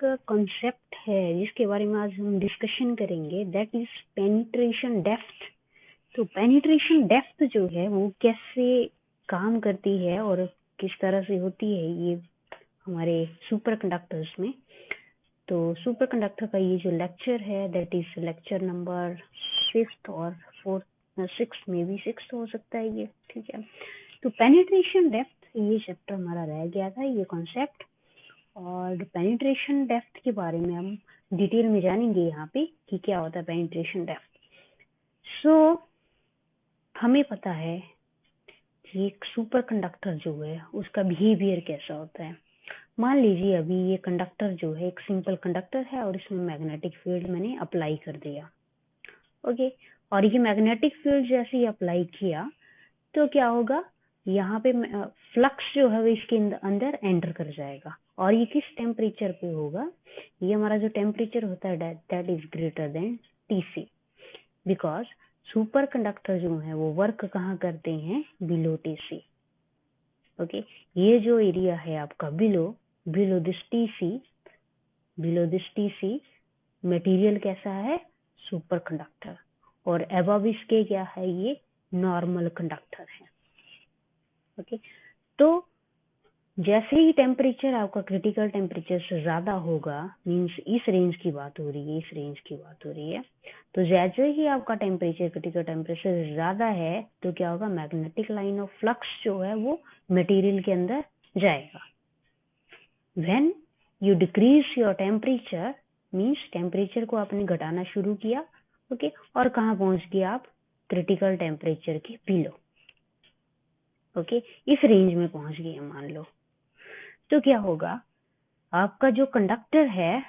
Concept है जिसके बारे में आज हम डिस्कशन करेंगे, दैट इज पेनिट्रेशन डेप्थ। तो पेनिट्रेशन डेप्थ जो है वो कैसे काम करती है और किस तरह से होती है ये हमारे सुपर कंडक्टर्स में। तो सुपर कंडक्टर का ये जो लेक्चर है दैट इज लेक्चर नंबर 6 और 4, 6 में भी 6 हो सकता है ये, ठीक है। तो पेनिट्रेशन डेप्थ ये चैप्टर हमारा रह गया था, ये कॉन्सेप्ट। और पेनिट्रेशन डेप्थ के बारे में हम डिटेल में जानेंगे यहाँ पे कि क्या होता है पेनिट्रेशन डेप्थ। सो हमें पता है कि एक सुपर कंडक्टर जो है उसका बिहेवियर कैसा होता है। मान लीजिए अभी ये कंडक्टर जो है एक सिंपल कंडक्टर है और इसमें मैग्नेटिक फील्ड मैंने अप्लाई कर दिया, ओके। और ये मैग्नेटिक फील्ड जैसे ही अप्लाई किया तो क्या होगा, यहाँ पे फ्लक्स जो है वो इसके अंदर एंटर कर जाएगा। और ये किस टेम्परेचर पे होगा, ये हमारा जो टेम्परेचर होता है that is greater than Tc, because super conductor जो है वो वर्क कहाँ करते हैं, बिलो Tc, ओके। ये जो एरिया है आपका बिलो दिस Tc मटेरियल कैसा है, सुपर कंडक्टर। और अबव इसके क्या है, ये नॉर्मल कंडक्टर है, ओके। तो जैसे ही टेम्परेचर आपका क्रिटिकल टेम्परेचर से ज्यादा होगा, मींस इस रेंज की बात हो रही है, तो जैसे ही आपका टेम्परेचर क्रिटिकल टेम्परेचर से ज्यादा है तो क्या होगा, मैग्नेटिक लाइन ऑफ फ्लक्स जो है वो मटेरियल के अंदर जाएगा। When you decrease your temperature, means temperature को आपने घटाना शुरू किया, ओके। और कहाँ पहुंच गया आप, क्रिटिकल टेम्परेचर के बिलो, ओके। इस रेंज में पहुंच गए मान लो, तो क्या होगा, आपका जो कंडक्टर है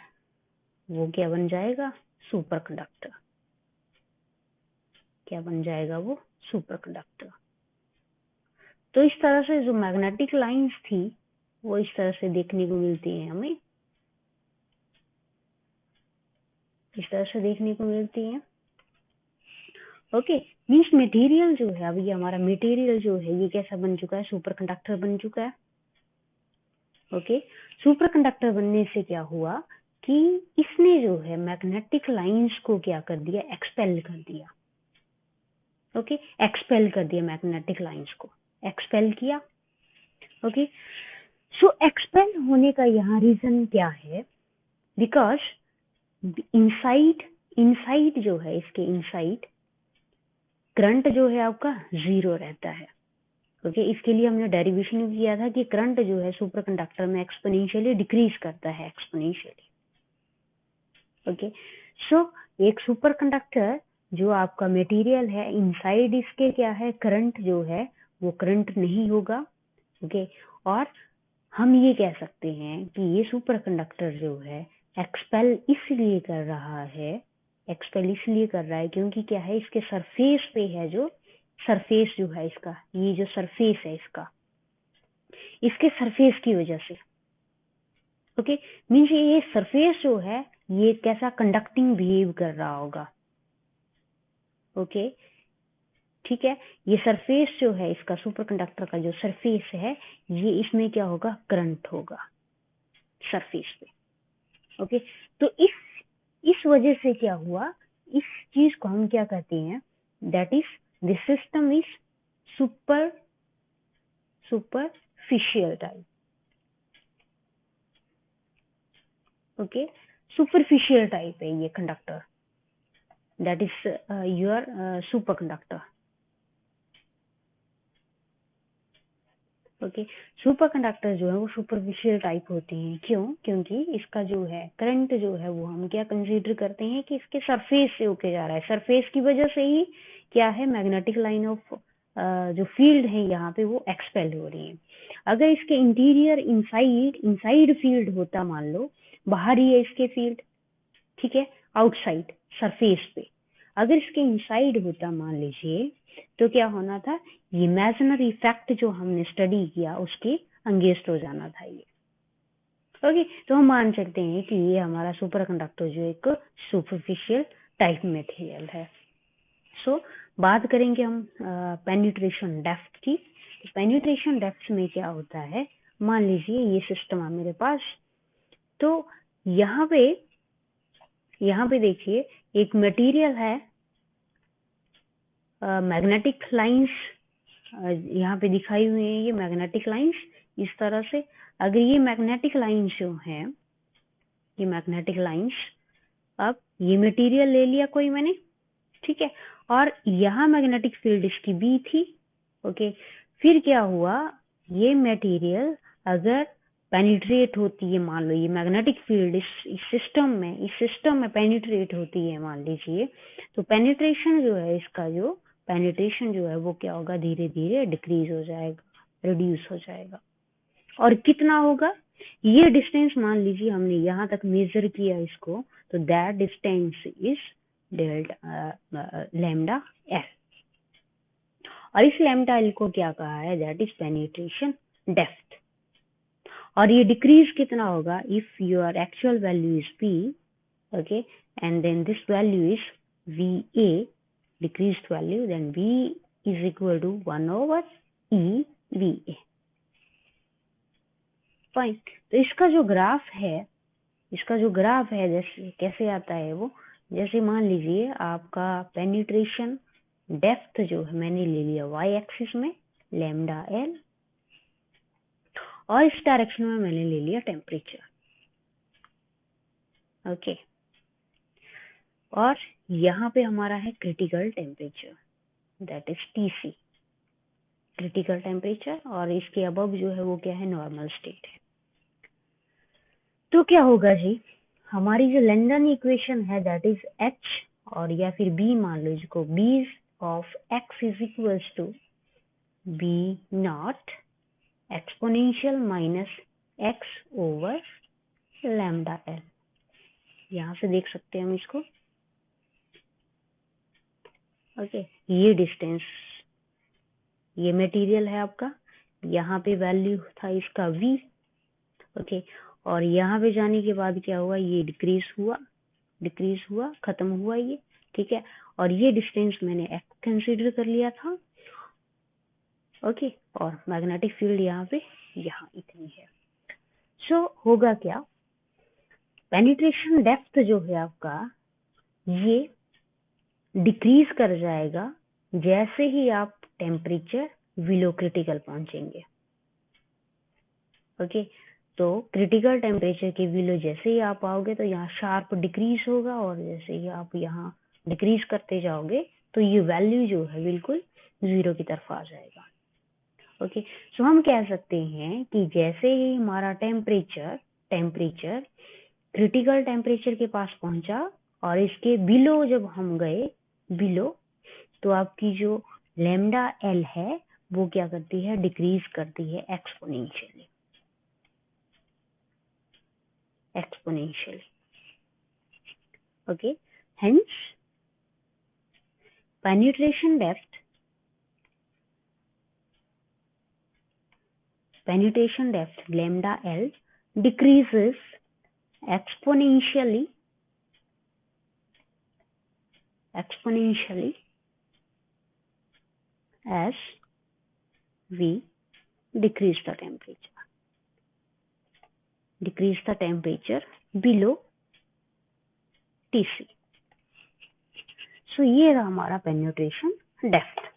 वो क्या बन जाएगा, सुपर कंडक्टर। क्या बन जाएगा वो, सुपर कंडक्टर। तो इस तरह से जो मैग्नेटिक लाइंस थी वो इस तरह से देखने को मिलती है हमें, इस तरह से देखने को मिलती है, ओके। मींस मटेरियल जो है, अब ये हमारा मटेरियल जो है ये कैसा बन चुका है, सुपर कंडक्टर बन चुका है, ओके। सुपर कंडक्टर बनने से क्या हुआ कि इसने जो है मैग्नेटिक लाइंस को क्या कर दिया, एक्सपेल कर दिया, ओके। एक्सपेल कर दिया मैग्नेटिक लाइंस को, एक्सपेल किया, ओके। सो एक्सपेल होने का यहाँ रीजन क्या है, बिकॉज इनसाइड जो है, इसके इनसाइड करंट जो है आपका 0 रहता है, ओके। इसके लिए हमने डेरिवेशन भी किया था कि करंट जो है सुपर कंडक्टर में एक्सपोनेंशियली डिक्रीज करता है, एक्सपोनेंशियली, ओके। सो एक सुपर कंडक्टर जो आपका मटेरियल है, इनसाइड इसके क्या है, करंट जो है वो करंट नहीं होगा, ओके। और हम ये कह सकते हैं कि ये सुपर कंडक्टर जो है एक्सपेल इसलिए कर रहा है क्योंकि क्या है, इसके सरफेस पे है, जो सरफेस जो है इसका, ये जो सरफेस है इसके सरफेस की वजह से, ओके। मीन्स ये सरफेस जो है ये कैसा कंडक्टिंग बिहेव कर रहा होगा, ओके, ठीक है। ये सरफेस जो है इसका, सुपर कंडक्टर का जो सरफेस है, ये इसमें क्या होगा, करंट होगा सरफेस पे, ओके। तो इस वजह से क्या हुआ, इस चीज को हम क्या कहते हैं, that is this system is superficial type, okay. Superficial type है ये conductor, that is your super conductor, okay. Super conductor जो है वो सुपरफिशियल टाइप होते हैं, क्यों, क्योंकि इसका जो है करंट जो है वो हम क्या कंसीडर करते हैं कि इसके सरफेस से होके जा रहा है, सरफेस की वजह से ही क्या है, मैग्नेटिक लाइन ऑफ जो फील्ड है यहाँ पे वो एक्सपेल हो रही है। अगर इसके इंटीरियर इनसाइड फील्ड होता, मान लो बाहर ही है इसके फील्ड, ठीक है, आउटसाइड सरफेस पे, अगर इसके इनसाइड होता मान लीजिए, तो क्या होना था, ये इमेजिनरी इफेक्ट जो हमने स्टडी किया उसके अंगेंस्ट हो जाना था ये, ओके। तो हम मान सकते हैं कि ये हमारा सुपर कंडक्टर जो एक सुपरफिशियल टाइप मटेरियल है। सो बात करेंगे हम पेनिट्रेशन डेप्थ की। पेनिट्रेशन डेप्थ में क्या होता है, मान लीजिए ये सिस्टम है मेरे पास, तो यहाँ पे देखिए एक मटेरियल है, मैग्नेटिक लाइंस यहाँ पे दिखाई हुई है, ये मैग्नेटिक लाइंस इस तरह से। अगर ये मैग्नेटिक लाइंस जो है, ये मैग्नेटिक लाइंस, अब ये मटेरियल ले लिया कोई मैंने, ठीक है, और यहाँ मैग्नेटिक फील्ड इसकी बी थी, ओके। फिर क्या हुआ, ये मटेरियल अगर पेनिट्रेट होती है, मान लो ये मैग्नेटिक फील्ड इस सिस्टम में पेनिट्रेट होती है मान लीजिए, तो पेनिट्रेशन जो है, इसका जो पेनिट्रेशन जो है वो क्या होगा, धीरे धीरे डिक्रीज हो जाएगा, रिड्यूस हो जाएगा। और कितना होगा, ये डिस्टेंस मान लीजिए हमने यहाँ तक मेजर किया इसको, तो that distance is lambda L, और इस लैम्डा एल को क्या कहा है, दैट इज पेनिट्रेशन डेप्थ। और ये डिक्रीज कितना होगा, if your actual value is P, okay, and then this value is V A, decreased value, then V is equal to 1 over EVA. Fine. तो इसका जो ग्राफ है जैसे कैसे आता है वो, जैसे मान लीजिए आपका पेनिट्रेशन डेप्थ जो है मैंने ले लिया y एक्सिस में लैम्डा एल, और इस डायरेक्शन में मैंने ले लिया टेम्परेचर, ओके। और यहाँ पे हमारा है critical temperature, that is TC, critical temperature, और इसके अबव जो है वो क्या है, नॉर्मल स्टेट है। तो क्या होगा जी, हमारी जो लैंडन इक्वेशन है दैट इज H, और या फिर B मान लो इसको, B of X is equals to B not exponential minus X over lambda L. यहाँ से देख सकते हैं हम इसको, ओके। ये डिस्टेंस, ये मटेरियल है आपका, यहाँ पे वैल्यू था इसका V, ओके। और यहाँ पे जाने के बाद क्या हुआ, ये डिक्रीज हुआ, खत्म हुआ ये, ठीक है। और ये डिस्टेंस मैंने X कंसीडर कर लिया था, ओके। और मैग्नेटिक फील्ड यहाँ इतनी है। सो होगा क्या, पेनिट्रेशन डेप्थ जो है आपका ये डिक्रीज कर जाएगा जैसे ही आप टेम्परेचर बिलो क्रिटिकल पहुंचेंगे, ओके। तो क्रिटिकल टेम्परेचर के बिलो जैसे ही आप आओगे तो यहाँ शार्प डिक्रीज होगा, और जैसे ही आप यहाँ डिक्रीज करते जाओगे तो ये वैल्यू जो है बिल्कुल 0 की तरफ आ जाएगा, ओके। सो हम कह सकते हैं कि जैसे ही हमारा टेम्परेचर क्रिटिकल टेम्परेचर के पास पहुंचा और इसके बिलो जब हम गए तो आपकी जो लैम्डा एल है वो क्या करती है, डिक्रीज करती है exponentially, okay. Hence penetration depth lambda L decreases exponentially as we decrease the temperature below TC. So ये रहा हमारा penetration depth.